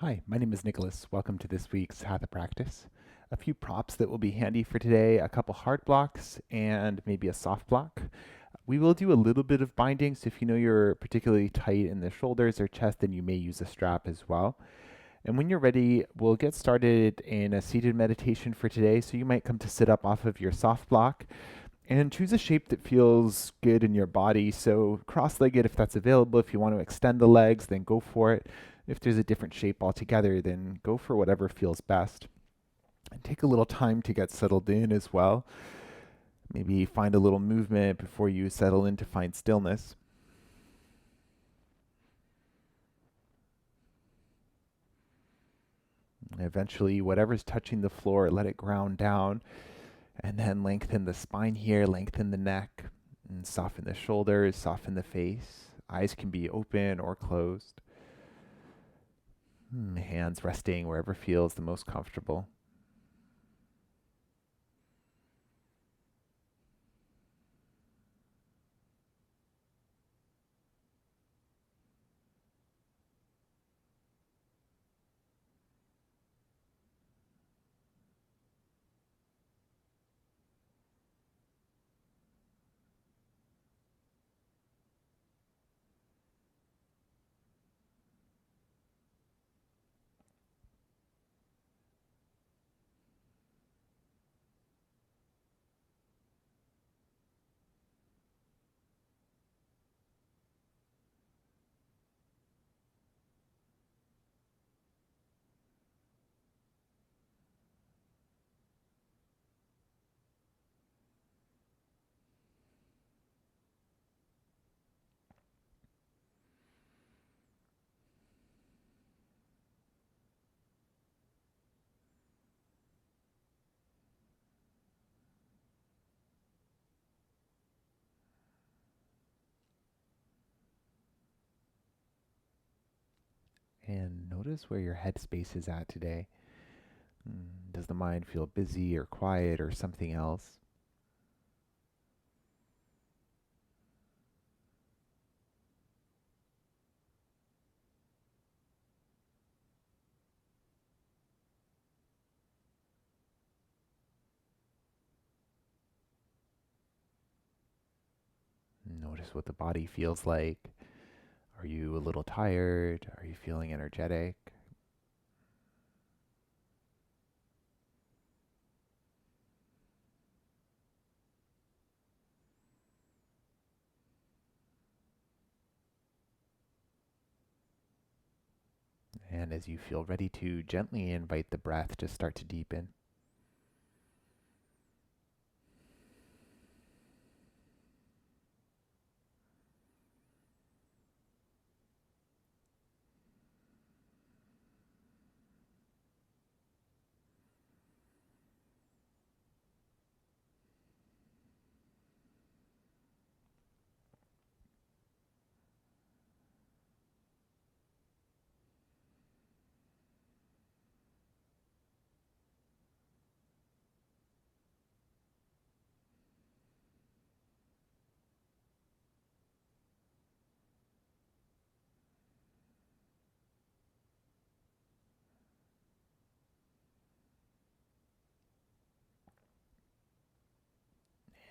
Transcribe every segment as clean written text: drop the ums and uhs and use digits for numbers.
Hi, my name is Nicholas. Welcome to this week's Hatha Practice. A few props that will be handy for today, a couple hard blocks and maybe a soft block. We will do a little bit of binding, so if you know you're particularly tight in the shoulders or chest, then you may use a strap as well. And when you're ready, we'll get started in a seated meditation for today. So you might come to sit up off of your soft block and choose a shape that feels good in your body. So cross-legged if that's available. If you want to extend the legs, then go for it. If there's a different shape altogether, then go for whatever feels best. And take a little time to get settled in as well. Maybe find a little movement before you settle in to find stillness. Eventually, whatever's touching the floor, let it ground down. And then lengthen the spine here, lengthen the neck, and soften the shoulders, soften the face. Eyes can be open or closed. Hands resting wherever feels the most comfortable. And notice where your headspace is at today. Does the mind feel busy or quiet or something else? Notice what the body feels like. Are you a little tired? Are you feeling energetic? And as you feel ready to, gently invite the breath to start to deepen.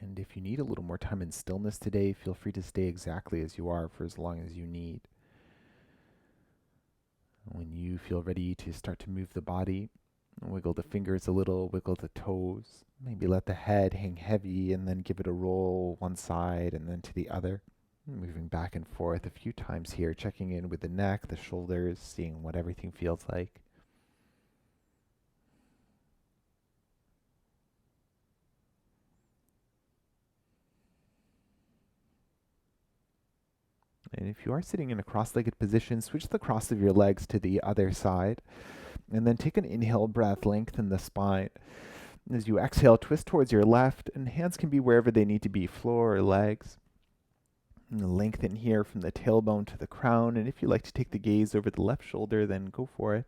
And if you need a little more time in stillness today, feel free to stay exactly as you are for as long as you need. When you feel ready to start to move the body, wiggle the fingers a little, wiggle the toes. Maybe let the head hang heavy and then give it a roll one side and then to the other. Moving back and forth a few times here, checking in with the neck, the shoulders, seeing what everything feels like. And if you are sitting in a cross-legged position, switch the cross of your legs to the other side. And then take an inhale breath, lengthen the spine. As you exhale, twist towards your left, and hands can be wherever they need to be, floor or legs. And lengthen here from the tailbone to the crown. And if you like to take the gaze over the left shoulder, then go for it.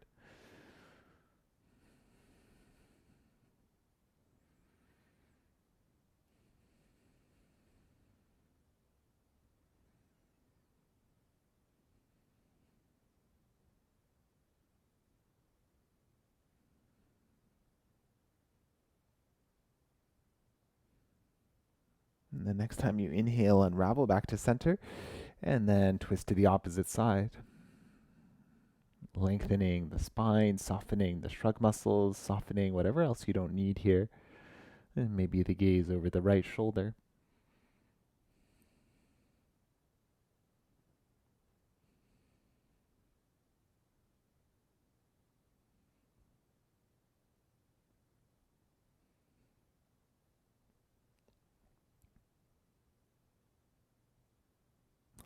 And the next time you inhale, unravel back to center, and then twist to the opposite side. Lengthening the spine, softening the shrug muscles, softening whatever else you don't need here. And maybe the gaze over the right shoulder.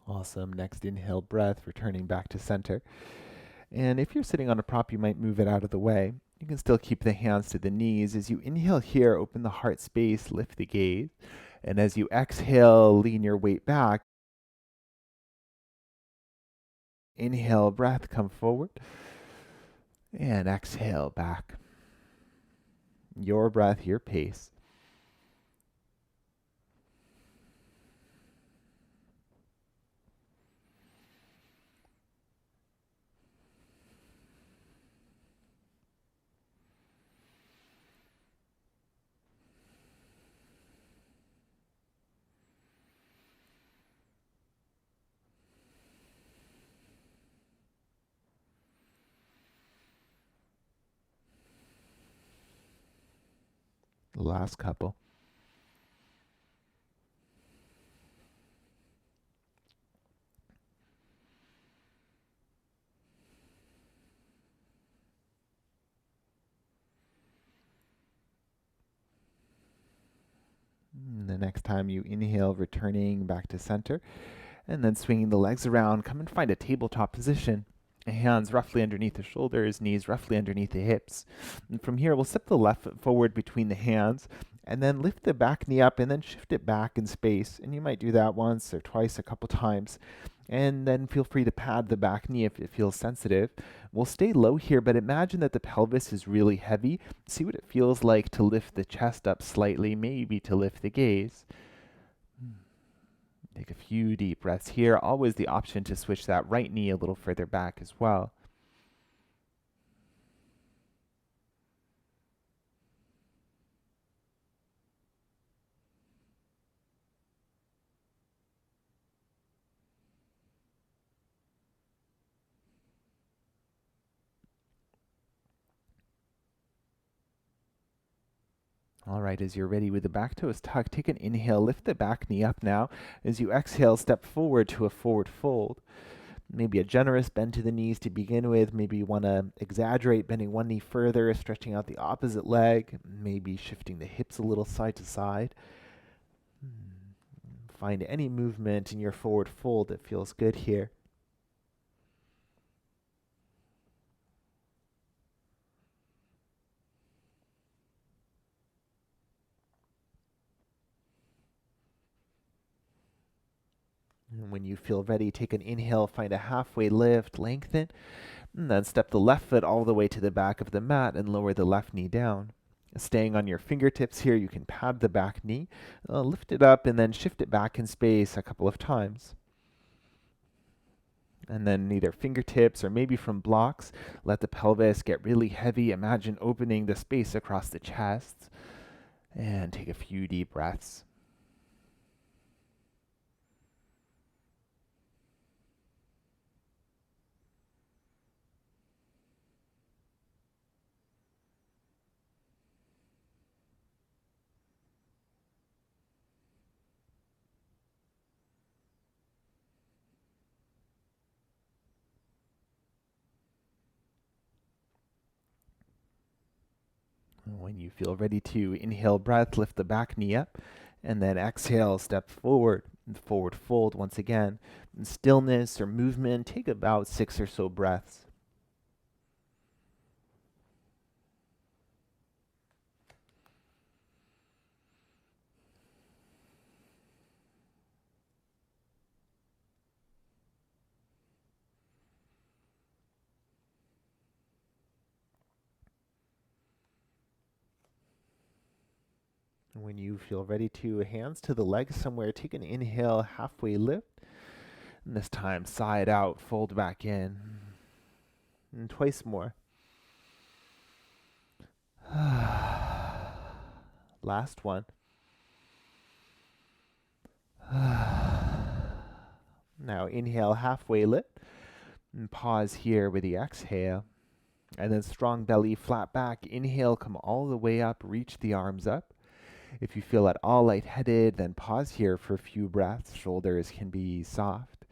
Awesome. Next inhale breath, returning back to center. And if you're sitting on a prop, you might move it out of the way. You can still keep the hands to the knees. As you inhale here, open the heart space, lift the gaze. And as you exhale, lean your weight back. Inhale, breath, come forward. And exhale back. Your breath, your pace. Last couple. The next time you inhale, returning back to center, and then swinging the legs around, come and find a tabletop position. Hands roughly underneath the shoulders, knees roughly underneath the hips. And from here, we'll step the left foot forward between the hands, and then lift the back knee up and then shift it back in space. And you might do that once or twice, a couple times. And then feel free to pad the back knee if it feels sensitive. We'll stay low here, but imagine that the pelvis is really heavy. See what it feels like to lift the chest up slightly, maybe to lift the gaze. Take a few deep breaths here. Always the option to switch that right knee a little further back as well. All right, as you're ready with the back toes tucked, take an inhale, lift the back knee up now. As you exhale, step forward to a forward fold. Maybe a generous bend to the knees to begin with. Maybe you want to exaggerate, bending one knee further, stretching out the opposite leg, maybe shifting the hips a little side to side. Find any movement in your forward fold that feels good here. And when you feel ready, take an inhale, find a halfway lift, lengthen, and then step the left foot all the way to the back of the mat and lower the left knee down. Staying on your fingertips here, you can pad the back knee, lift it up, and then shift it back in space a couple of times. And then either fingertips or maybe from blocks, let the pelvis get really heavy. Imagine opening the space across the chest. And take a few deep breaths. When you feel ready to inhale breath, lift the back knee up, and then exhale, step forward, forward fold once again. In stillness or movement, take about 6 or so breaths. When you feel ready to, hands to the legs somewhere, take an inhale, halfway lift. And this time, side out, fold back in. And twice more. Last one. Now inhale, halfway lift, and pause here with the exhale. And then strong belly, flat back. Inhale, come all the way up, reach the arms up. If you feel at all lightheaded, then pause here for a few breaths. Shoulders can be soft.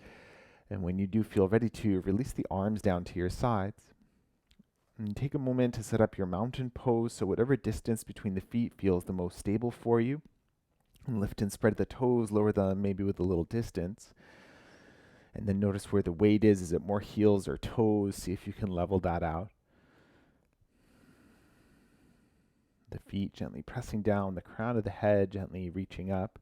And when you do feel ready to, release the arms down to your sides. And take a moment to set up your mountain pose, so whatever distance between the feet feels the most stable for you. And lift and spread the toes, lower them maybe with a little distance. And then notice where the weight is. Is it more heels or toes? See if you can level that out. The feet gently pressing down, the crown of the head gently reaching up.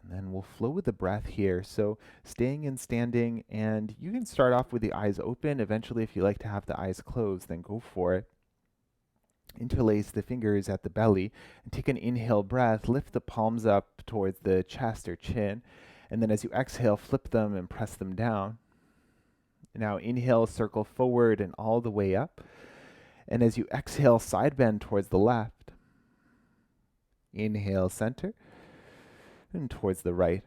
And then we'll flow with the breath here. So staying and standing, and you can start off with the eyes open. Eventually, if you like to have the eyes closed, then go for it. Interlace the fingers at the belly and take an inhale breath. Lift the palms up towards the chest or chin. And then as you exhale, flip them and press them down. Now inhale, circle forward and all the way up. And as you exhale, side bend towards the left. Inhale, center, and towards the right.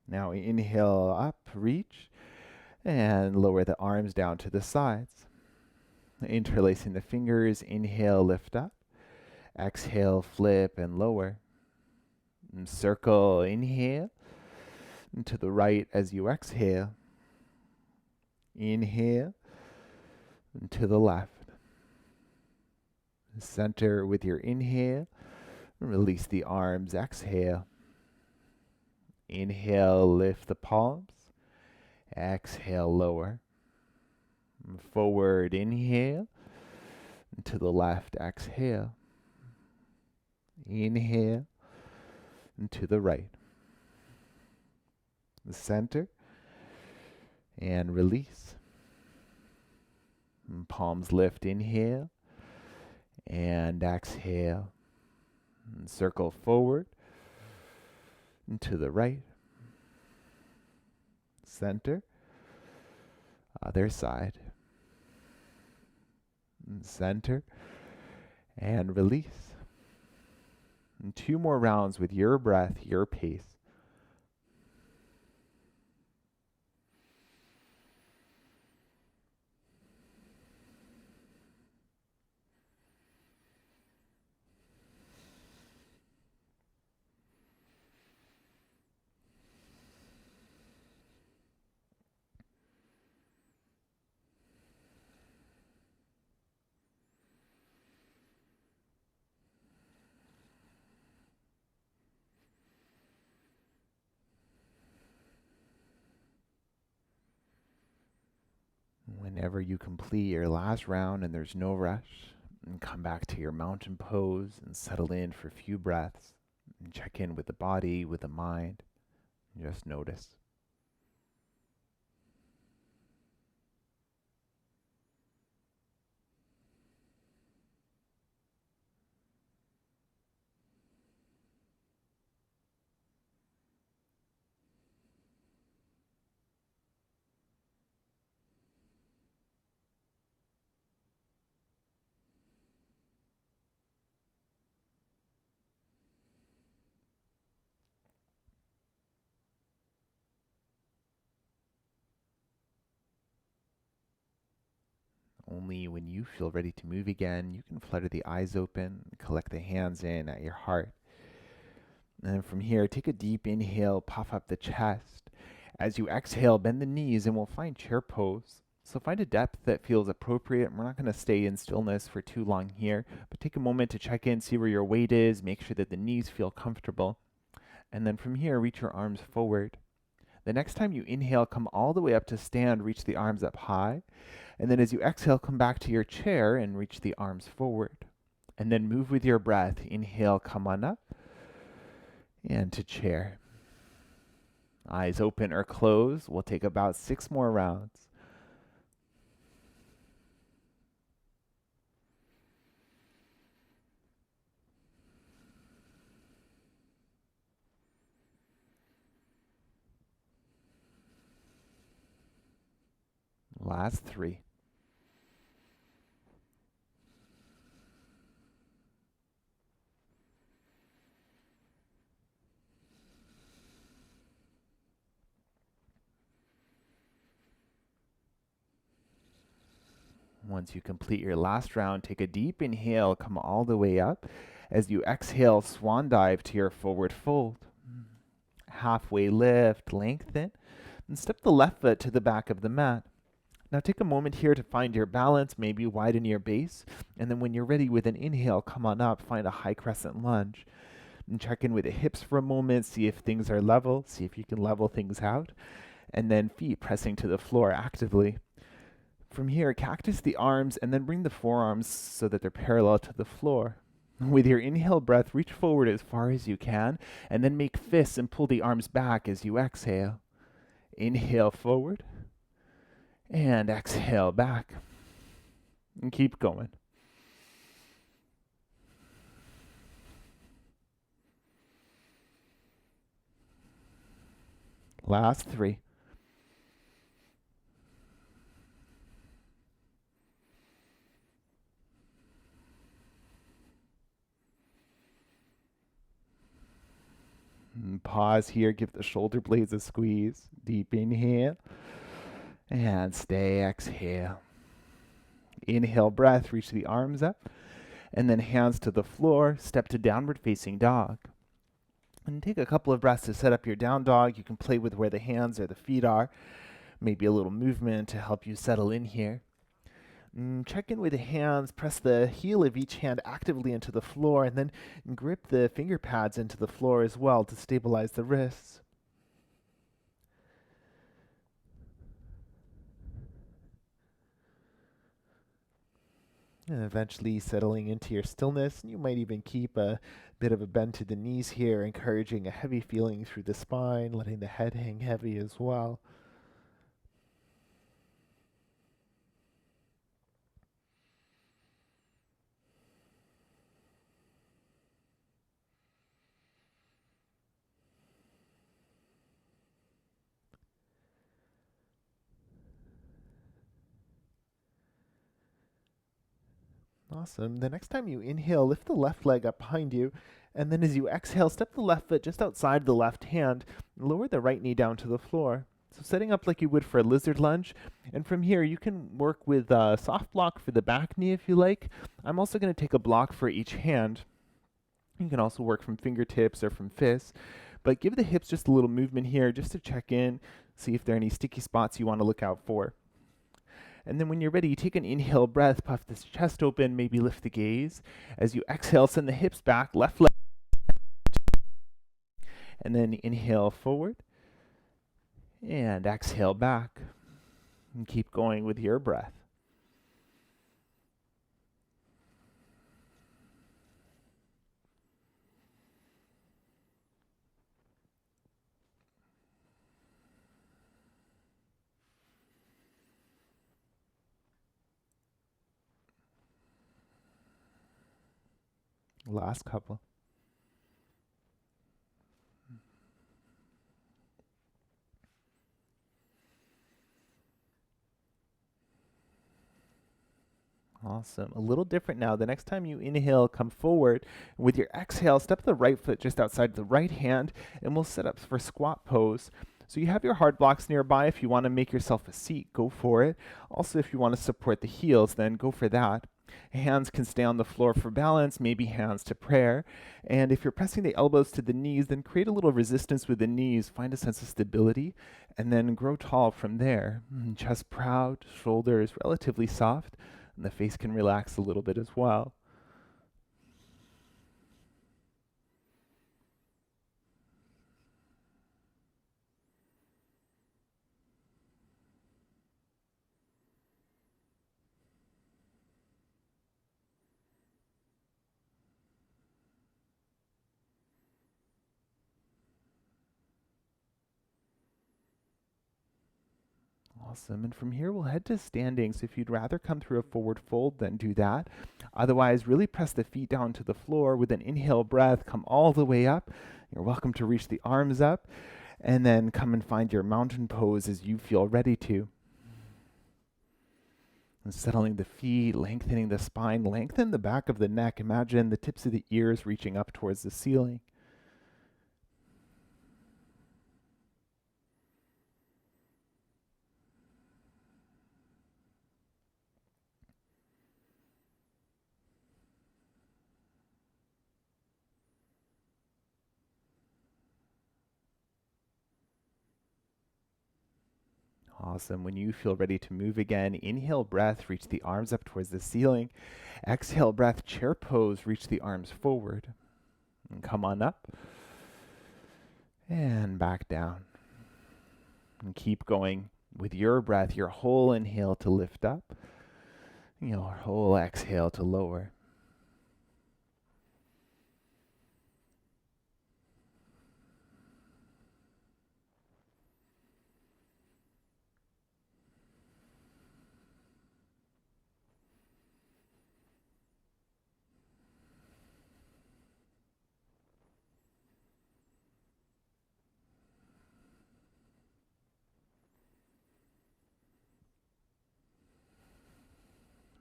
Now inhale up, reach, and lower the arms down to the sides. Interlacing the fingers, inhale, lift up. Exhale, flip and lower. And circle, inhale, and to the right as you exhale. Inhale, and to the left. Center with your inhale. Release the arms, exhale. Inhale, lift the palms. Exhale, lower. Forward, inhale. To the left, exhale. Inhale. And to the right. The center. And release. And palms lift, inhale. And exhale. And circle forward. And to the right. Center. Other side. And center. And release. And 2 more rounds with your breath, your pace. Whenever you complete your last round and there's no rush, and come back to your mountain pose and settle in for a few breaths and check in with the body, with the mind. Just notice. Only when you feel ready to move again, you can flutter the eyes open, collect the hands in at your heart. And then from here, take a deep inhale, puff up the chest. As you exhale, bend the knees and we'll find chair pose. So find a depth that feels appropriate. We're not going to stay in stillness for too long here, but take a moment to check in, see where your weight is, make sure that the knees feel comfortable. And then from here, reach your arms forward. The next time you inhale, come all the way up to stand, reach the arms up high. And then as you exhale, come back to your chair and reach the arms forward. And then move with your breath. Inhale, come on up. And to chair. Eyes open or closed. We'll take about 6 more rounds. Last 3. Once you complete your last round, take a deep inhale, come all the way up. As you exhale, swan dive to your forward fold. Halfway lift, lengthen, and step the left foot to the back of the mat. Now take a moment here to find your balance, maybe widen your base, and then when you're ready with an inhale, come on up, find a high crescent lunge. And check in with the hips for a moment, see if things are level, see if you can level things out, and then feet pressing to the floor actively. From here, cactus the arms and then bring the forearms so that they're parallel to the floor. With your inhale breath, reach forward as far as you can, and then make fists and pull the arms back as you exhale. Inhale forward, and exhale back. And keep going. Last 3. And pause here, give the shoulder blades a squeeze. Deep inhale, and stay, exhale. Inhale breath, reach the arms up, and then hands to the floor, step to downward facing dog. And take a couple of breaths to set up your down dog. You can play with where the hands or the feet are. Maybe a little movement to help you settle in here. Check in with the hands, press the heel of each hand actively into the floor, and then grip the finger pads into the floor as well to stabilize the wrists. And eventually settling into your stillness. You might even keep a bit of a bend to the knees here, encouraging a heavy feeling through the spine, letting the head hang heavy as well. Awesome. The next time you inhale, lift the left leg up behind you, and then as you exhale, step the left foot just outside the left hand, and lower the right knee down to the floor. So setting up like you would for a lizard lunge, and from here you can work with a soft block for the back knee if you like. I'm also going to take a block for each hand. You can also work from fingertips or from fists, but give the hips just a little movement here just to check in, see if there are any sticky spots you want to look out for. And then when you're ready, take an inhale breath, puff the chest open, maybe lift the gaze. As you exhale, send the hips back, left leg. And then inhale forward. And exhale back. And keep going with your breath. Last couple. Awesome. A little different now. The next time you inhale, come forward. With your exhale, step the right foot just outside the right hand, and we'll set up for squat pose. So you have your hard blocks nearby. If you want to make yourself a seat, go for it. Also, if you want to support the heels, then go for that. Hands can stay on the floor for balance, maybe hands to prayer. And if you're pressing the elbows to the knees, then create a little resistance with the knees. Find a sense of stability, and then grow tall from there. Chest proud, shoulders relatively soft, and the face can relax a little bit as well. Awesome. And from here, we'll head to standing. So if you'd rather come through a forward fold, then do that. Otherwise, really press the feet down to the floor with an inhale breath. Come all the way up. You're welcome to reach the arms up. And then come and find your mountain pose as you feel ready to. And settling the feet, lengthening the spine, lengthen the back of the neck. Imagine the tips of the ears reaching up towards the ceiling. Awesome. When you feel ready to move again, inhale breath, reach the arms up towards the ceiling. Exhale breath, chair pose, reach the arms forward. And come on up. And back down. And keep going with your breath, your whole inhale to lift up, your whole exhale to lower.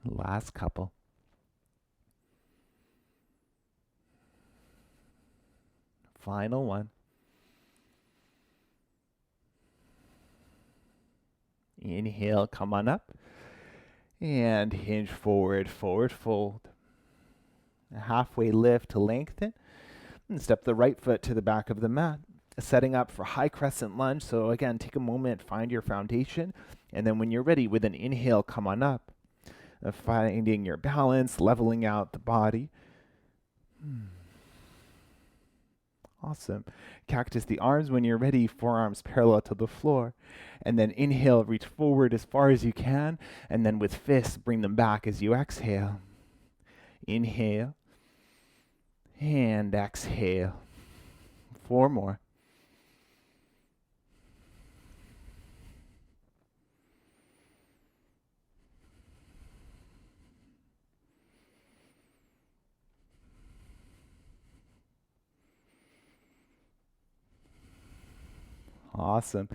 Last couple. Final one. Inhale, come on up. And hinge forward, forward fold. A halfway lift to lengthen. And step the right foot to the back of the mat. Setting up for high crescent lunge. So again, take a moment, find your foundation. And then when you're ready, with an inhale, come on up. Finding your balance, leveling out the body. Awesome. Cactus the arms when you're ready, forearms parallel to the floor. And then inhale, reach forward as far as you can. And then with fists, bring them back as you exhale. Inhale. And exhale. 4 more. Awesome.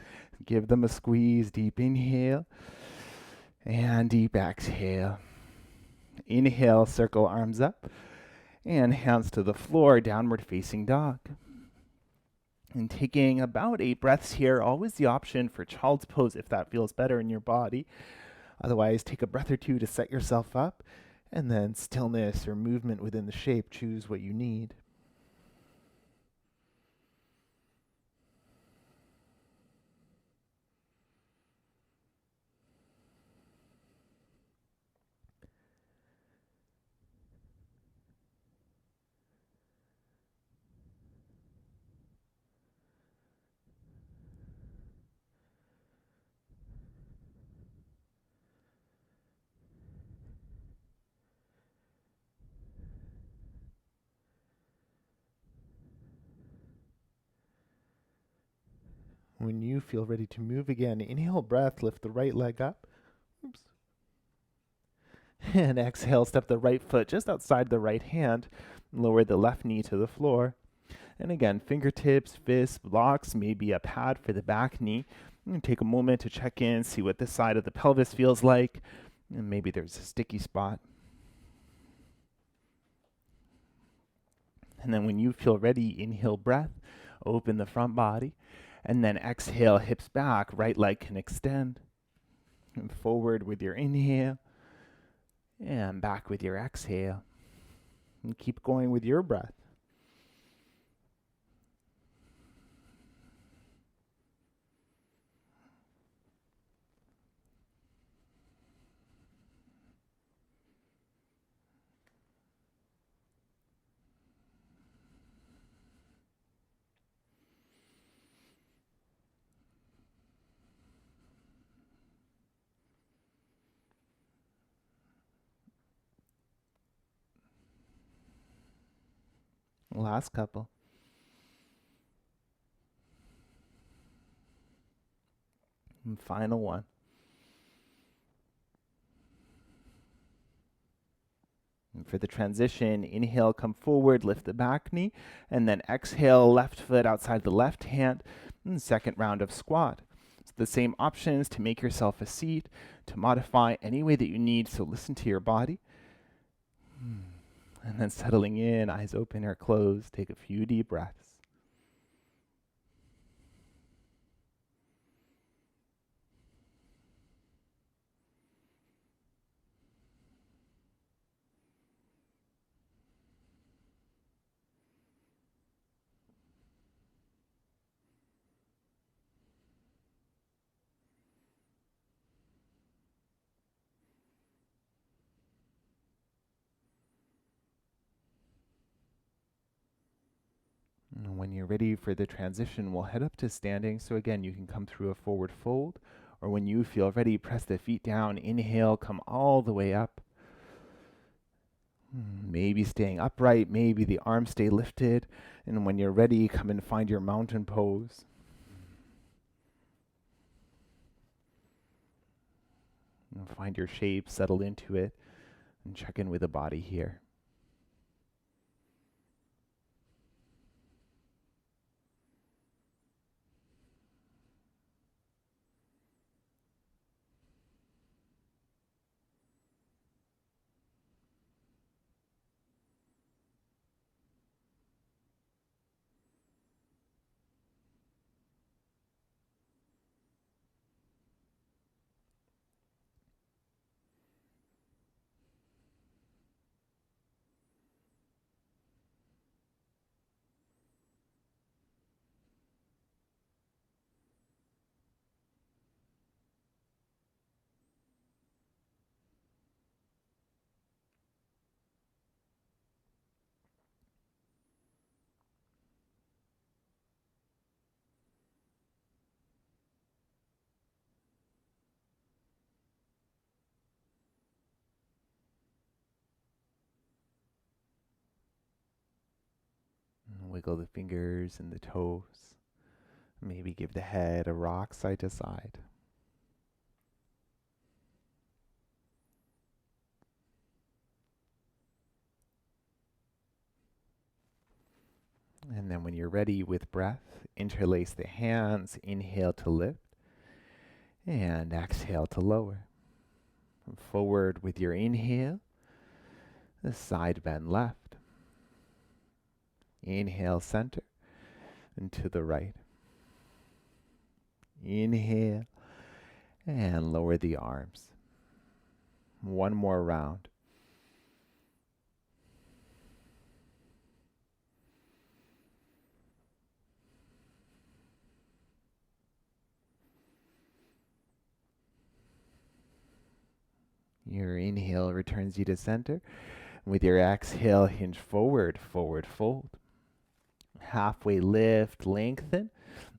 Give them a squeeze. Deep inhale and deep exhale. Inhale, circle arms up and hands to the floor, downward facing dog. And taking about 8 breaths here, always the option for child's pose if that feels better in your body. Otherwise, take a breath or two to set yourself up, and then stillness or movement within the shape, choose what you need. When you feel ready to move again, inhale breath, lift the right leg up. Oops. And exhale, step the right foot just outside the right hand, lower the left knee to the floor. And again, fingertips, fists, blocks, maybe a pad for the back knee. And take a moment to check in, see what this side of the pelvis feels like. And maybe there's a sticky spot. And then when you feel ready, inhale breath, open the front body. And then exhale, hips back, right leg can extend. And forward with your inhale. And back with your exhale. And keep going with your breath. Last couple. And final one. And for the transition, inhale, come forward, lift the back knee, and then exhale, left foot outside the left hand, and second round of squat. So The same options to make yourself a seat, to modify any way that you need. So listen to your body. And then settling in, eyes open or closed, take a few deep breaths. And when you're ready for the transition, we'll head up to standing. So again, you can come through a forward fold, or when you feel ready, press the feet down, inhale, come all the way up. Maybe staying upright, maybe the arms stay lifted. And when you're ready, come and find your mountain pose. And find your shape, settle into it, and check in with the body here. And wiggle the fingers and the toes. Maybe give the head a rock side to side. And then when you're ready with breath, interlace the hands, inhale to lift, and exhale to lower. Forward with your inhale, the side bend left. Inhale, center, and to the right. Inhale, and lower the arms. One more round. Your inhale returns you to center. With your exhale, hinge forward, forward fold. Halfway lift, lengthen,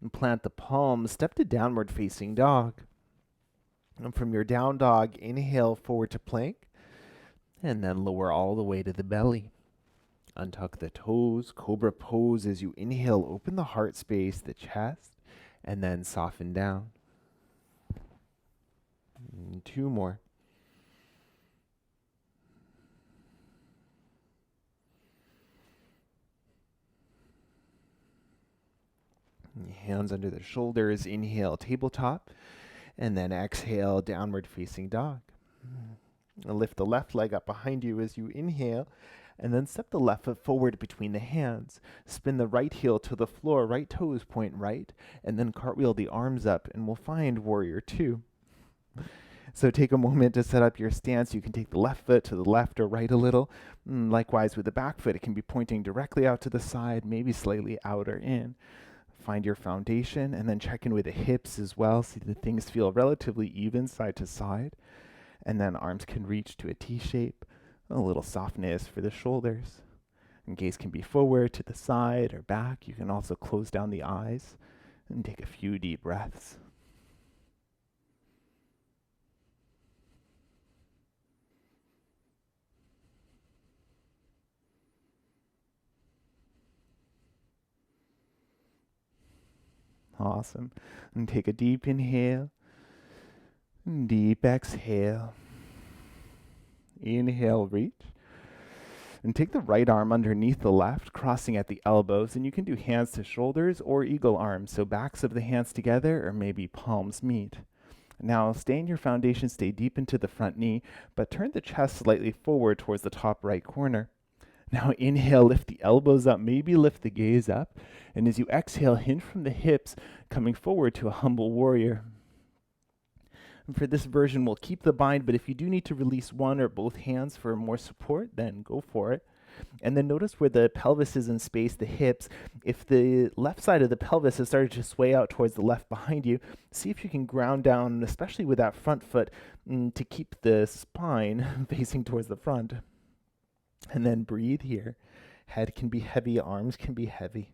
and plant the palms. Step to downward facing dog. And from your down dog, inhale forward to plank, and then lower all the way to the belly. Untuck the toes, cobra pose as you inhale, open the heart space, the chest, and then soften down. And two more. Hands under the shoulders, inhale, tabletop, and then exhale, downward facing dog. Lift the left leg up behind you as you inhale, and then step the left foot forward between the hands. Spin the right heel to the floor, right toes point right, and then cartwheel the arms up, and we'll find warrior two. So take a moment to set up your stance. You can take the left foot to the left or right a little. Likewise with the back foot, it can be pointing directly out to the side, maybe slightly out or in. Find your foundation and then check in with the hips as well. See that things feel relatively even side to side. And then arms can reach to a T shape. A little softness for the shoulders. And gaze can be forward, to the side, or back. You can also close down the eyes and take a few deep breaths. Awesome. And take a deep inhale. Deep exhale. Inhale, reach. And take the right arm underneath the left, crossing at the elbows, and you can do hands to shoulders or eagle arms, so backs of the hands together or maybe palms meet. Now stay in your foundation, stay deep into the front knee, but turn the chest slightly forward towards the top right corner. Now inhale, lift the elbows up, maybe lift the gaze up, and as you exhale, hinge from the hips, coming forward to a humble warrior. And for this version, we'll keep the bind, but if you do need to release one or both hands for more support, then go for it. And then notice where the pelvis is in space, the hips. If the left side of the pelvis has started to sway out towards the left behind you, see if you can ground down, especially with that front foot, to keep the spine facing towards the front. And then breathe here. Head can be heavy, arms can be heavy.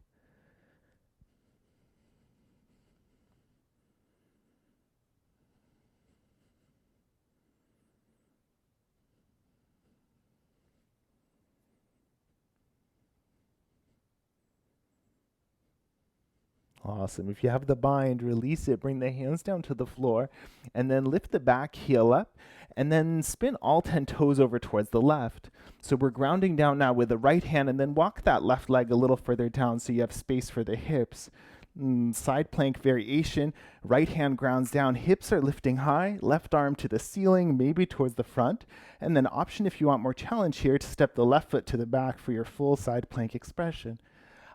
Awesome. If you have the bind, release it, bring the hands down to the floor, and then lift the back heel up, and then spin all 10 toes over towards the left. So we're grounding down now with the right hand, and then walk that left leg a little further down so you have space for the hips. Side plank variation, right hand grounds down, hips are lifting high, left arm to the ceiling, maybe towards the front, and then option if you want more challenge here to step the left foot to the back for your full side plank expression.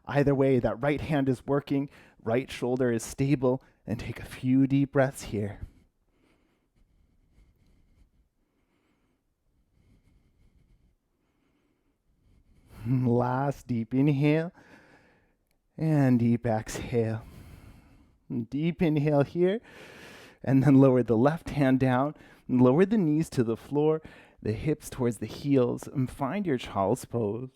Either way, that right hand is working, right shoulder is stable, and take a few deep breaths here. Last deep inhale and deep exhale. Deep inhale here, and then lower the left hand down, lower the knees to the floor, the hips towards the heels, and find your child's pose.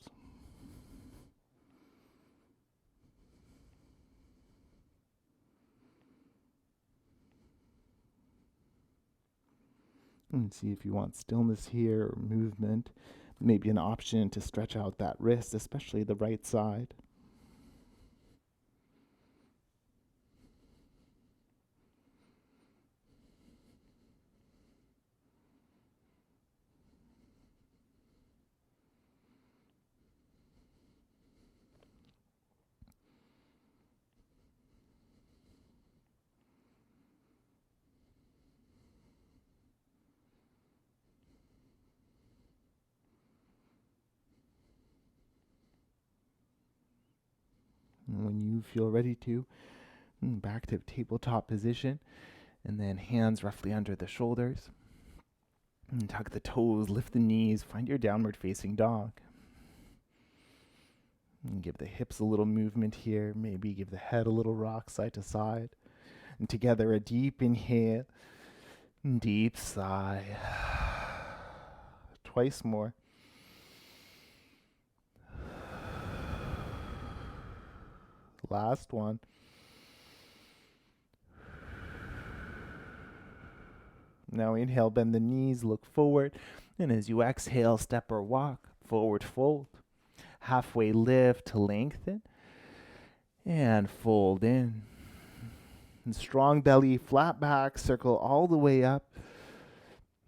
And see if you want stillness here or movement. Maybe an option to stretch out that wrist, especially the right side. And when you feel ready to, back to tabletop position, and then hands roughly under the shoulders. And tuck the toes, lift the knees, find your downward facing dog. And give the hips a little movement here, maybe give the head a little rock side to side. And together a deep inhale, deep sigh. Twice more. Last one. Now inhale, bend the knees, look forward. And as you exhale, step or walk, forward fold. Halfway lift to lengthen. And fold in. And strong belly, flat back, circle all the way up.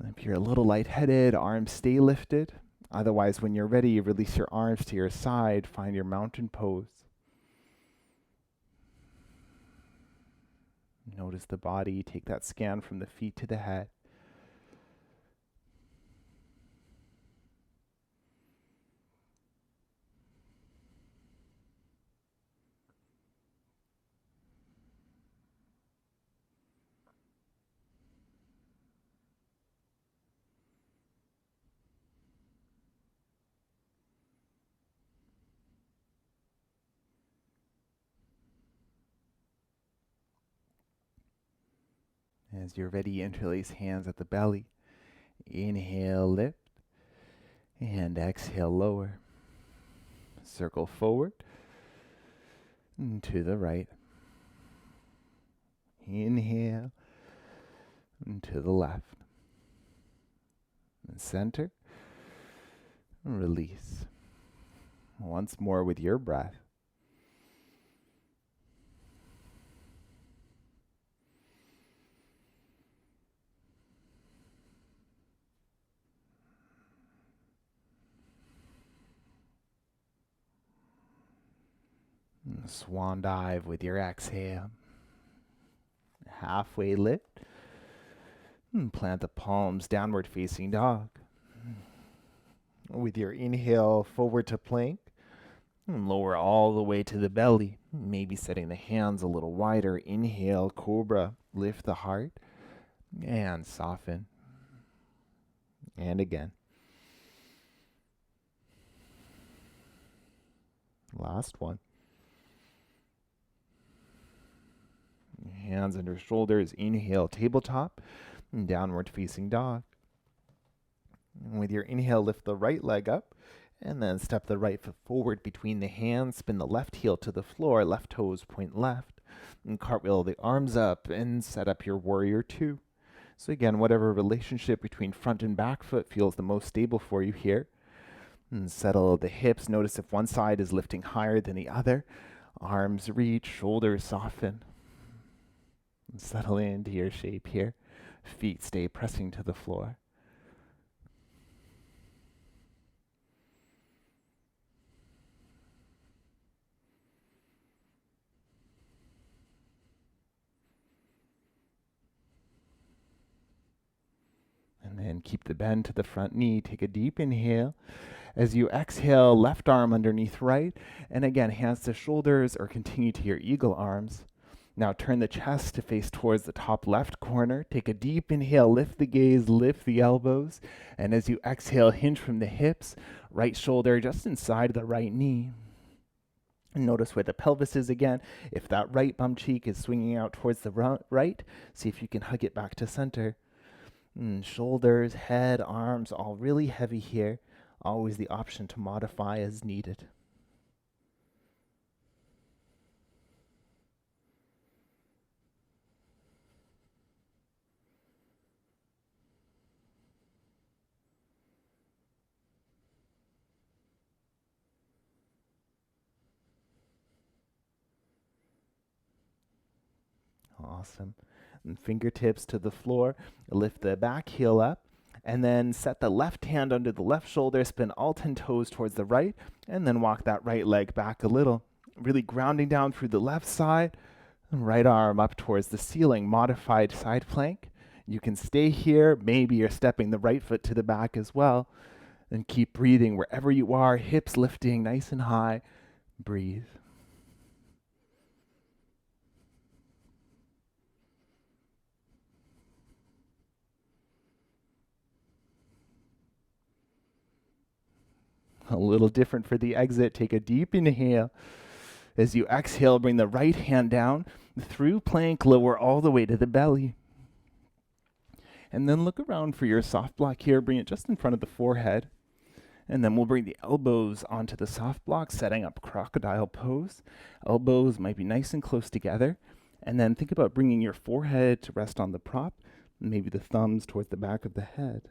If you're a little lightheaded, arms stay lifted. Otherwise, when you're ready, you release your arms to your side, find your mountain pose. Notice the body, take that scan from the feet to the head. As you're ready, interlace hands at the belly. Inhale, lift, and exhale, lower. Circle forward and to the right. Inhale and to the left. And center, and release. Once more with your breath. Swan dive with your exhale. Halfway lift. Plant the palms, downward facing dog. With your inhale, forward to plank. Lower all the way to the belly. Maybe setting the hands a little wider. Inhale, cobra. Lift the heart. And soften. And again. Last one. Hands under shoulders. Inhale, tabletop. Downward facing dog. With your inhale, lift the right leg up. And then step the right foot forward between the hands. Spin the left heel to the floor. Left toes point left. And cartwheel the arms up and set up your warrior two. So again, whatever relationship between front and back foot feels the most stable for you here. And settle the hips. Notice if one side is lifting higher than the other. Arms reach, shoulders soften. And settle into your shape here. Feet stay pressing to the floor. And then keep the bend to the front knee. Take a deep inhale. As you exhale, left arm underneath right. And again, hands to shoulders or continue to your eagle arms. Now turn the chest to face towards the top left corner. Take a deep inhale, lift the gaze, lift the elbows. And as you exhale, hinge from the hips, right shoulder just inside the right knee. And notice where the pelvis is again. If that right bum cheek is swinging out towards the right, see if you can hug it back to center. Shoulders, head, arms, all really heavy here. Always the option to modify as needed. Awesome. And fingertips to the floor. Lift the back heel up. And then set the left hand under the left shoulder. Spin all 10 toes towards the right. And then walk that right leg back a little. Really grounding down through the left side. And right arm up towards the ceiling. Modified side plank. You can stay here. Maybe you're stepping the right foot to the back as well. And keep breathing wherever you are. Hips lifting nice and high. Breathe. A little different for the exit. Take a deep inhale. As you exhale, bring the right hand down through plank, lower all the way to the belly. And then look around for your soft block here. Bring it just in front of the forehead. And then we'll bring the elbows onto the soft block, setting up crocodile pose. Elbows might be nice and close together. And then think about bringing your forehead to rest on the prop, maybe the thumbs towards the back of the head.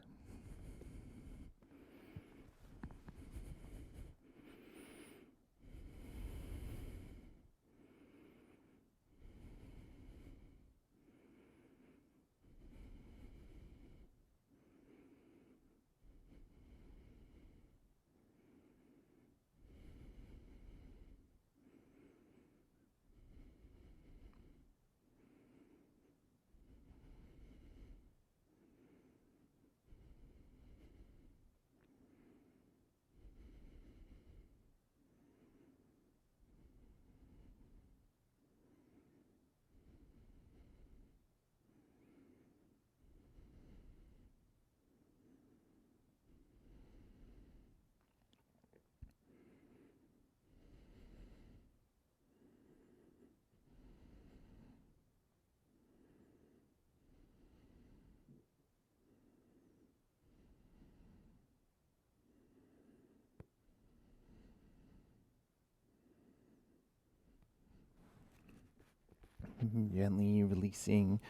Gently releasing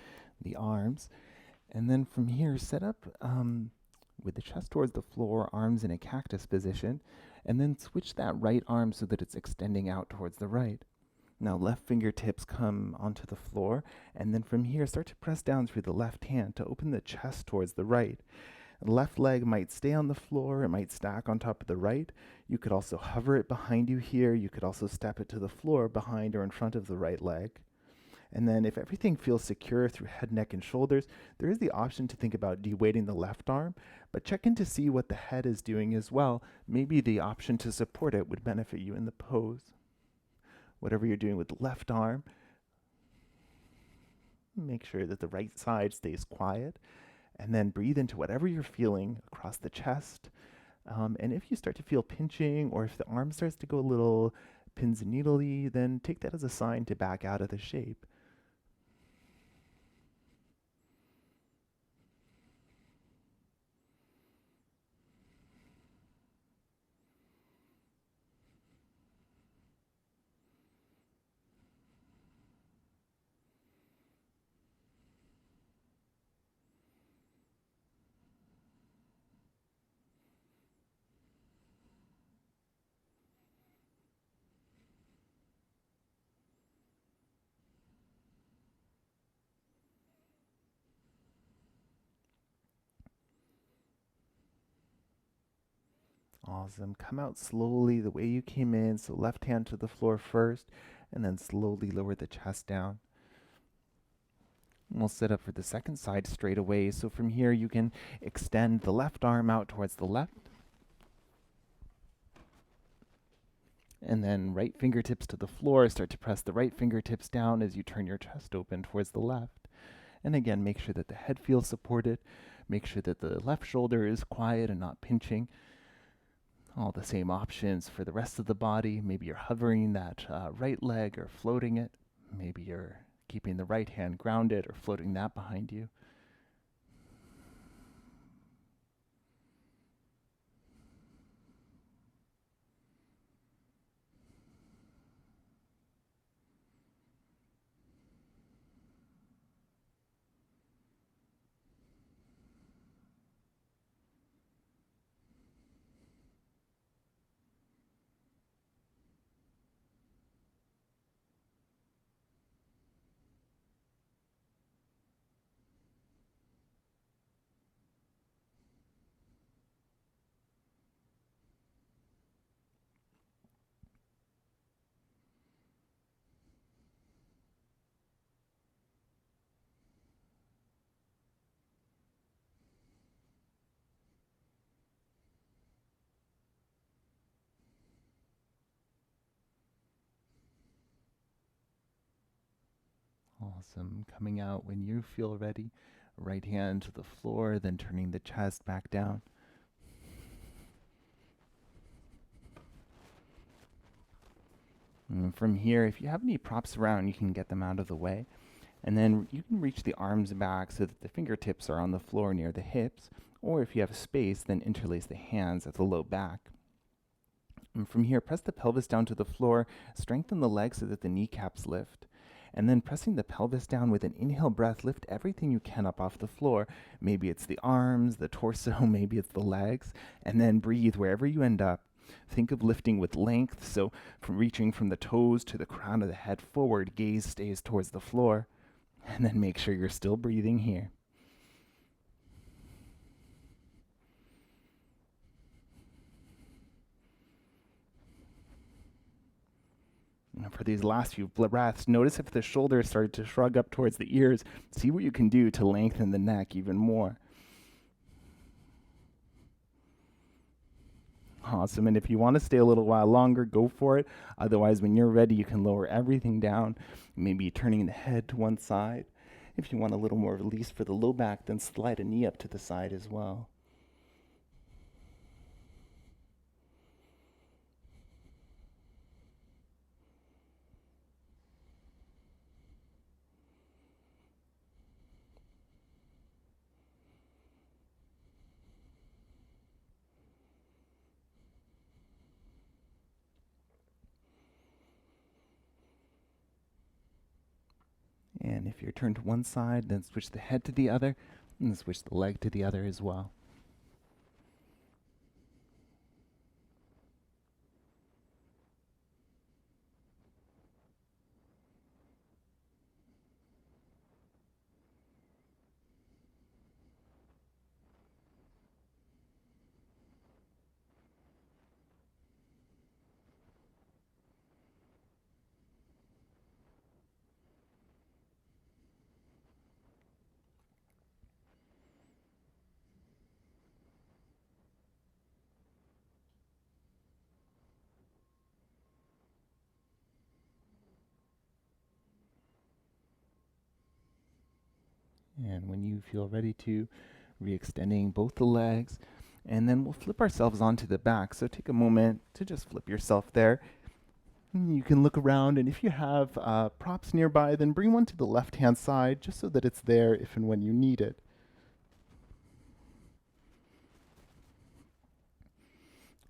the arms. And then from here, set up with the chest towards the floor, arms in a cactus position, and then switch that right arm so that it's extending out towards the right. Now left fingertips come onto the floor, and then from here, start to press down through the left hand to open the chest towards the right. The left leg might stay on the floor, it might stack on top of the right. You could also hover it behind you here. You could also step it to the floor behind or in front of the right leg. And then if everything feels secure through head, neck, and shoulders, there is the option to think about de-weighting the left arm, but check in to see what the head is doing as well. Maybe the option to support it would benefit you in the pose. Whatever you're doing with the left arm, make sure that the right side stays quiet, and then breathe into whatever you're feeling across the chest. And if you start to feel pinching, or if the arm starts to go a little pins and needly, then take that as a sign to back out of the shape. Awesome. Come out slowly the way you came in. So left hand to the floor first, and then slowly lower the chest down. And we'll sit up for the second side straight away. So from here, you can extend the left arm out towards the left. And then right fingertips to the floor. Start to press the right fingertips down as you turn your chest open towards the left. And again, make sure that the head feels supported. Make sure that the left shoulder is quiet and not pinching. All the same options for the rest of the body. Maybe you're hovering that right leg or floating it. Maybe you're keeping the right hand grounded or floating that behind you. Awesome. Coming out when you feel ready. Right hand to the floor, then turning the chest back down. And from here, if you have any props around, you can get them out of the way. And then you can reach the arms back so that the fingertips are on the floor near the hips. Or if you have space, then interlace the hands at the low back. And from here, press the pelvis down to the floor. Strengthen the legs so that the kneecaps lift. And then pressing the pelvis down with an inhale breath, lift everything you can up off the floor. Maybe it's the arms, the torso, maybe it's the legs. And then breathe wherever you end up. Think of lifting with length, so from reaching from the toes to the crown of the head forward, gaze stays towards the floor. And then make sure you're still breathing here. And for these last few breaths, notice if the shoulders started to shrug up towards the ears. See what you can do to lengthen the neck even more. Awesome. And if you want to stay a little while longer, go for it. Otherwise, when you're ready, you can lower everything down, maybe turning the head to one side. If you want a little more release for the low back, then slide a knee up to the side as well. And if you're turned to one side, then switch the head to the other, and switch the leg to the other as well. And when you feel ready to, re-extending both the legs. And then we'll flip ourselves onto the back. So take a moment to just flip yourself there. And you can look around, and if you have props nearby, then bring one to the left-hand side just so that it's there if and when you need it.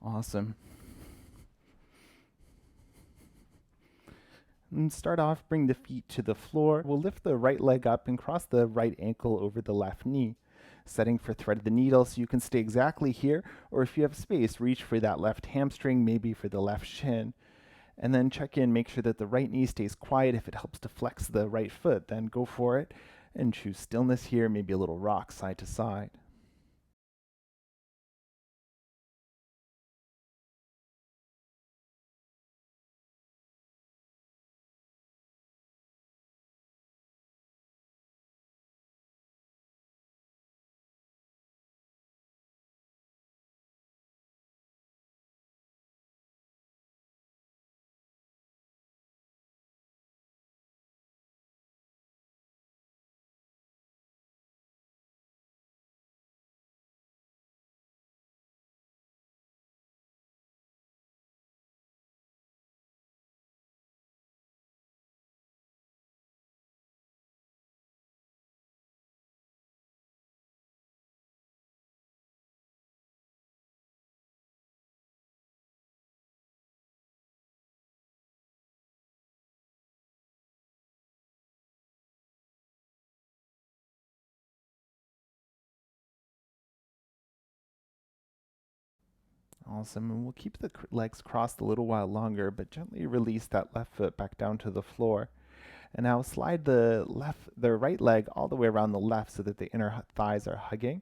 Awesome. And start off, bring the feet to the floor. We'll lift the right leg up and cross the right ankle over the left knee. Setting for thread the needle so you can stay exactly here, or if you have space, reach for that left hamstring, maybe for the left shin. And then check in, make sure that the right knee stays quiet. If it helps to flex the right foot, then go for it. And choose stillness here, maybe a little rock side to side. Awesome. And we'll keep the legs crossed a little while longer, but gently release that left foot back down to the floor. And now slide the right leg all the way around the left so that the inner thighs are hugging.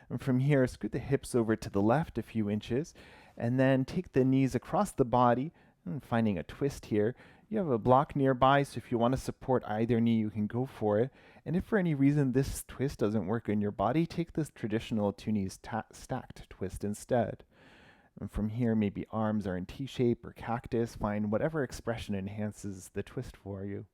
And from here, scoot the hips over to the left a few inches, and then take the knees across the body, and finding a twist here. You have a block nearby, so if you want to support either knee, you can go for it. And if for any reason this twist doesn't work in your body, take this traditional two knees stacked twist instead. And from here, maybe arms are in T shape or cactus. Find whatever expression enhances the twist for you.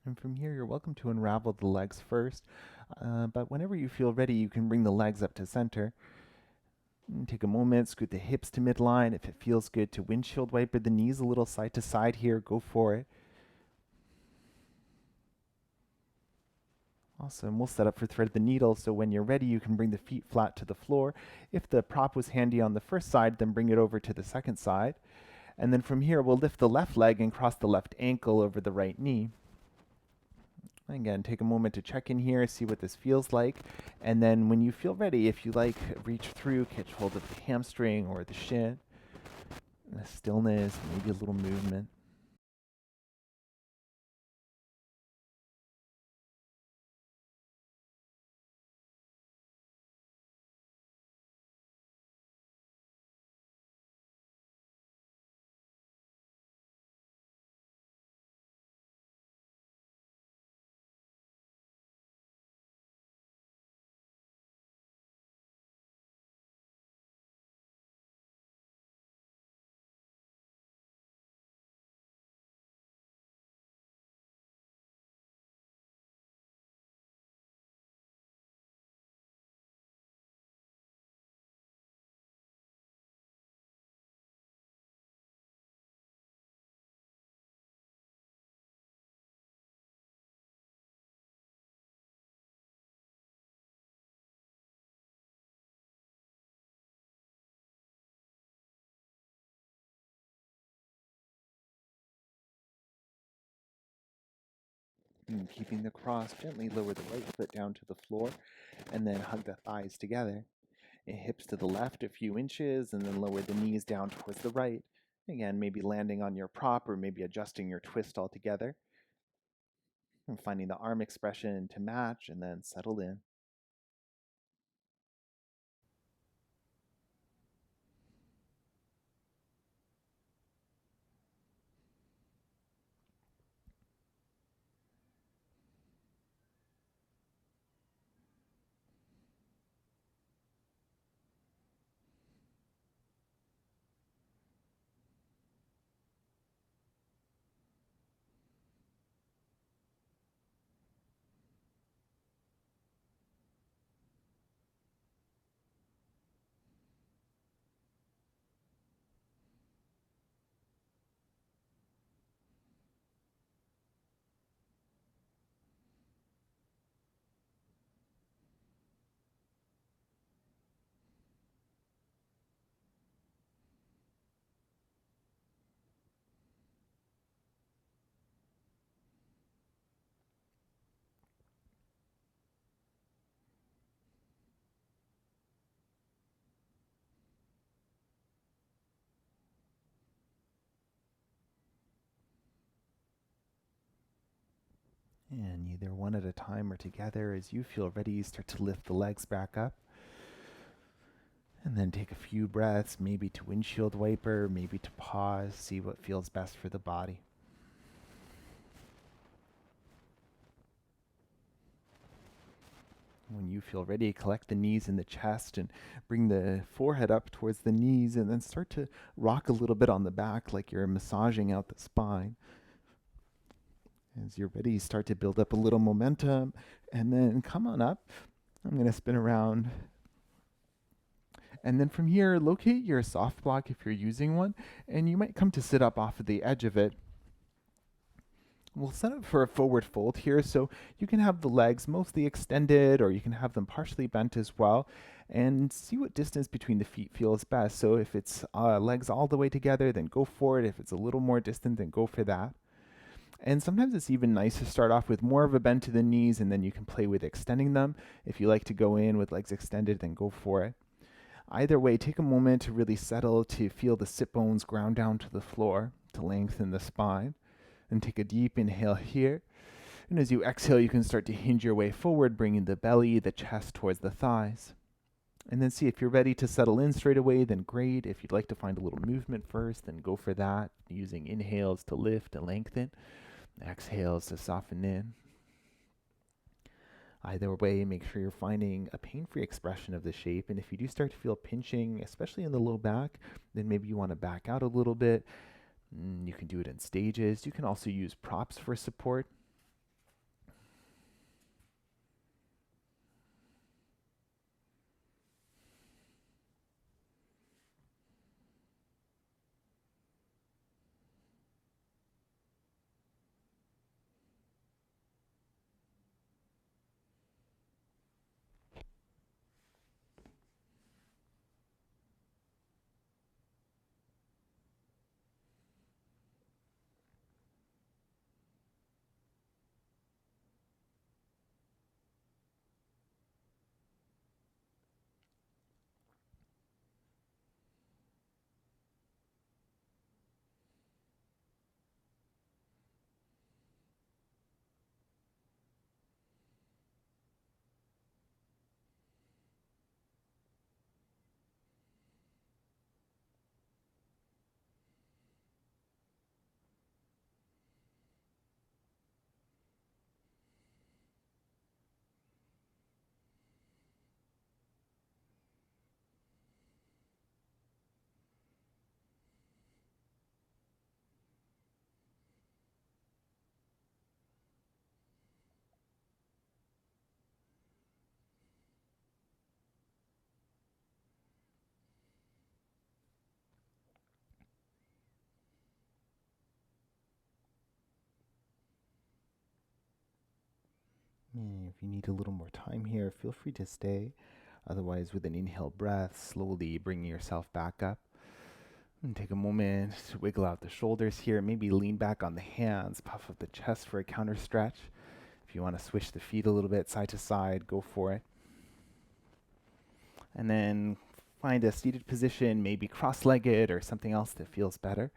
And from here, you're welcome to unravel the legs first. But whenever you feel ready, you can bring the legs up to center. And take a moment, scoot the hips to midline. If it feels good to windshield wiper the knees a little side to side here, go for it. Awesome. We'll set up for thread the needle, so when you're ready, you can bring the feet flat to the floor. If the prop was handy on the first side, then bring it over to the second side. And then from here, we'll lift the left leg and cross the left ankle over the right knee. Again, take a moment to check in here, see what this feels like. And then when you feel ready, if you like, reach through, catch hold of the hamstring or the shin. The stillness, maybe a little movement. And keeping the cross, gently lower the right foot down to the floor and then hug the thighs together. And hips to the left a few inches and then lower the knees down towards the right. Again, maybe landing on your prop or maybe adjusting your twist altogether. And finding the arm expression to match and then settle in. And either one at a time or together, as you feel ready, start to lift the legs back up. And then take a few breaths, maybe to windshield wiper, maybe to pause, see what feels best for the body. When you feel ready, collect the knees in the chest and bring the forehead up towards the knees and then start to rock a little bit on the back like you're massaging out the spine. As you're ready, start to build up a little momentum and then come on up. I'm going to spin around. And then from here, locate your soft block if you're using one, and you might come to sit up off of the edge of it. We'll set up for a forward fold here, so you can have the legs mostly extended or you can have them partially bent as well, and see what distance between the feet feels best. So if it's legs all the way together, then go for it. If it's a little more distant, then go for that. And sometimes it's even nice to start off with more of a bend to the knees, and then you can play with extending them. If you like to go in with legs extended, then go for it. Either way, take a moment to really settle, to feel the sit bones ground down to the floor, to lengthen the spine. And take a deep inhale here. And as you exhale, you can start to hinge your way forward, bringing the belly, the chest towards the thighs. And then see if you're ready to settle in straight away, then great. If you'd like to find a little movement first, then go for that, using inhales to lift and lengthen, exhales to soften in. Either way, make sure you're finding a pain-free expression of the shape. And if you do start to feel pinching, especially in the low back, then maybe you want to back out a little bit. You can do it in stages. You can also use props for support. If you need a little more time here, feel free to stay. Otherwise, with an inhale breath, slowly bringing yourself back up. And take a moment to wiggle out the shoulders here. Maybe lean back on the hands, puff up the chest for a counter stretch. you want to switch the feet a little bit side to side, go for it. And then find a seated position, maybe cross-legged or something else that feels better.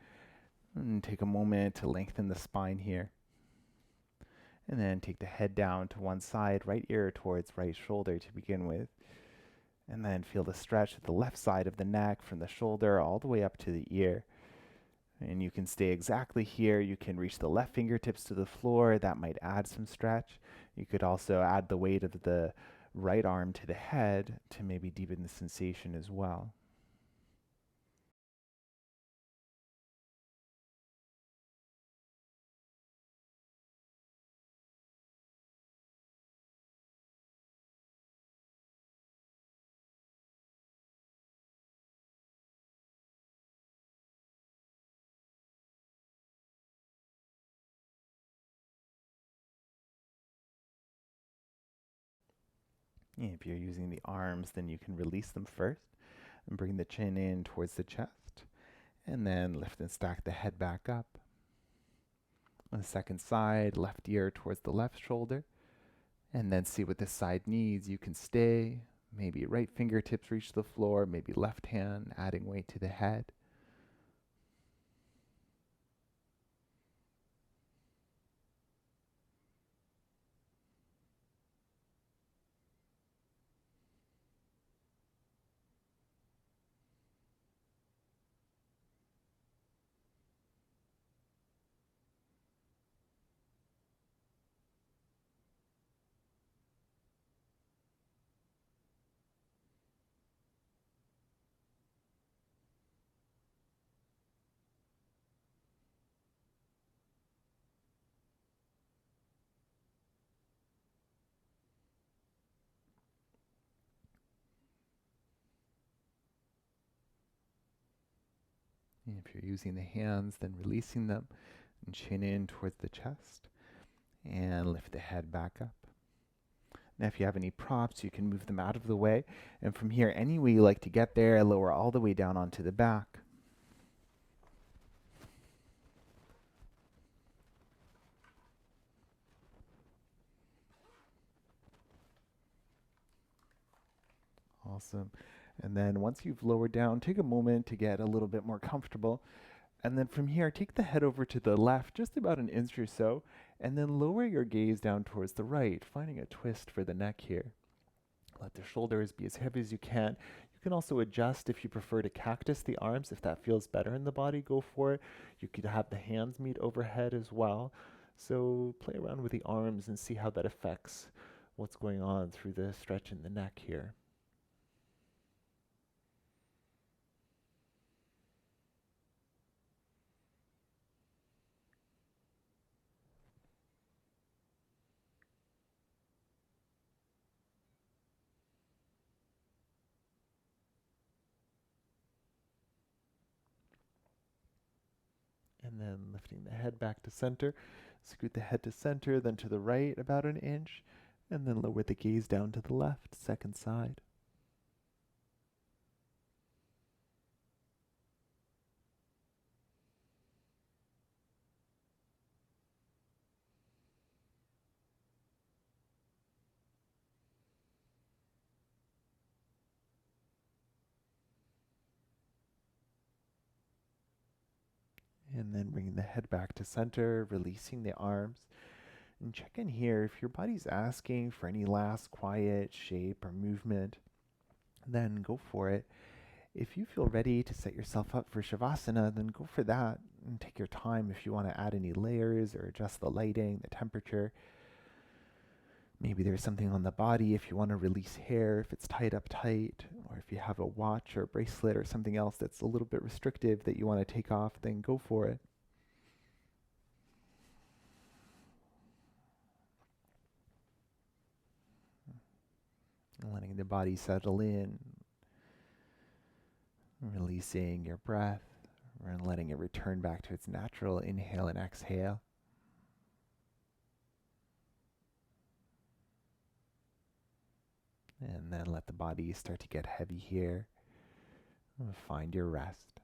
And take a moment to lengthen the spine here. And then take the head down to one side, right ear towards right shoulder to begin with. And then feel the stretch at the left side of the neck from the shoulder all the way up to the ear. And you can stay exactly here. You can reach the left fingertips to the floor. That might add some stretch. You could also add the weight of the right arm to the head to maybe deepen the sensation as well. If you're using the arms, then you can release them first and bring the chin in towards the chest, and then lift and stack the head back up. On the second side, left ear towards the left shoulder, and then see what this side needs. You can stay, maybe right fingertips reach the floor, maybe left hand, adding weight to the head. If you're using the hands, then releasing them and chin in towards the chest and lift the head back up. Now, if you have any props, you can move them out of the way. And from here, any way you like to get there, lower all the way down onto the back. Awesome. And then once you've lowered down, take a moment to get a little bit more comfortable. And then from here, take the head over to the left, just about an inch or so, and then lower your gaze down towards the right, finding a twist for the neck here. Let the shoulders be as heavy as you can. You can also adjust if you prefer to cactus the arms. If that feels better in the body, go for it. You could have the hands meet overhead as well. So play around with the arms and see how that affects what's going on through the stretch in the neck here. And then lifting the head back to center. Scoot the head to center, then to the right about an inch, and then lower the gaze down to the left, second side. And then bringing the head back to center, releasing the arms. And check in here if your body's asking for any last quiet shape or movement, then go for it. If you feel ready to set yourself up for Shavasana, then go for that and take your time if you want to add any layers or adjust the lighting, the temperature. Maybe there's something on the body if you want to release hair, if it's tied up tight, or if you have a watch or a bracelet or something else that's a little bit restrictive that you want to take off, then go for it. Letting the body settle in, releasing your breath, and letting it return back to its natural inhale and exhale. And then let the body start to get heavy here. Find your rest.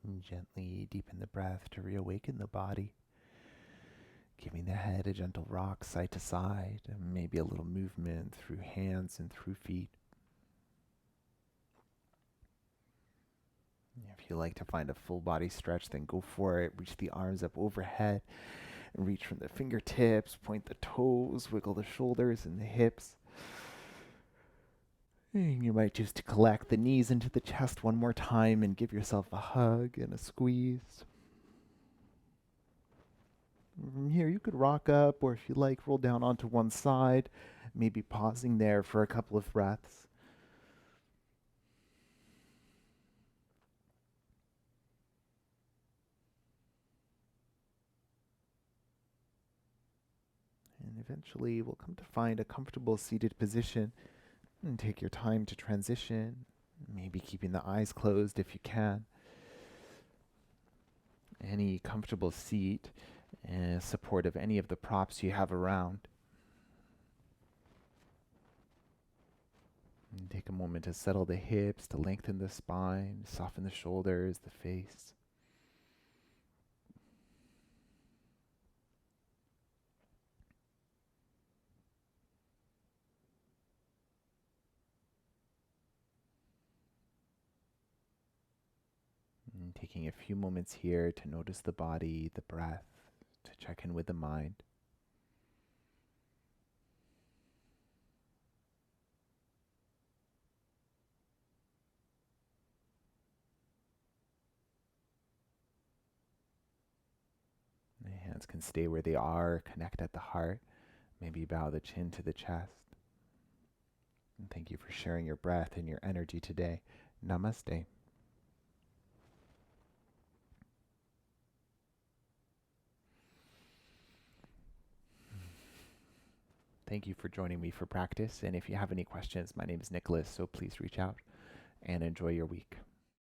And gently deepen the breath to reawaken the body, giving the head a gentle rock side to side, and maybe a little movement through hands and through feet. If you like to find a full body stretch, then go for it. Reach the arms up overhead and reach from the fingertips, point the toes, wiggle the shoulders and the hips. And you might choose to collect the knees into the chest one more time and give yourself a hug and a squeeze. From here, you could rock up, or if you like, roll down onto one side, maybe pausing there for a couple of breaths. And eventually, we'll come to find a comfortable seated position and take your time to transition, maybe keeping the eyes closed if you can. Any comfortable seat, support of any of the props you have around. And take a moment to settle the hips, to lengthen the spine, soften the shoulders, the face. And taking a few moments here to notice the body, the breath, to check in with the mind. The hands can stay where they are, connect at the heart, maybe bow the chin to the chest. And thank you for sharing your breath and your energy today. Namaste. Thank you for joining me for practice. And if you have any questions, my name is Nicholas, so please reach out and enjoy your week.